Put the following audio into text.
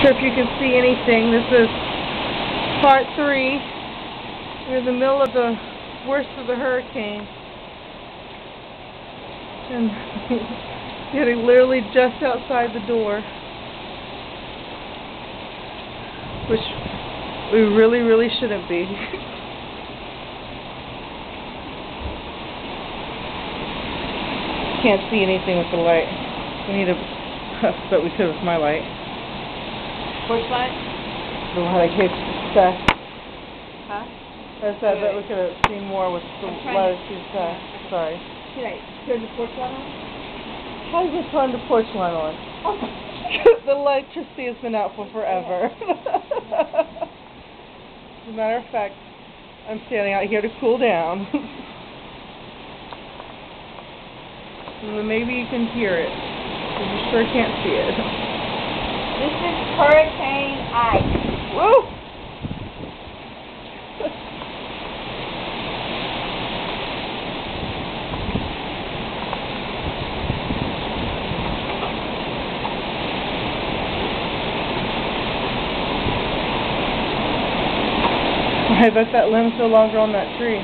Sure if you can see anything. This is part 3. We're in the middle of the worst of the hurricane. And getting literally just outside the door. Which we really shouldn't be. Can't see anything with the light. We need a... but we could with my light. Which light? The one I gave Seth. Huh? I said that we could have seen more with the light she Seth. Sorry. Should I turn the porch light on? How do you turn the porch light on? The electricity has been out for forever. As a matter of fact, I'm standing out here to cool down. And maybe you can hear it. But you sure can't see it. This is hurricane ice. Woo! I bet that limb's no longer on that tree.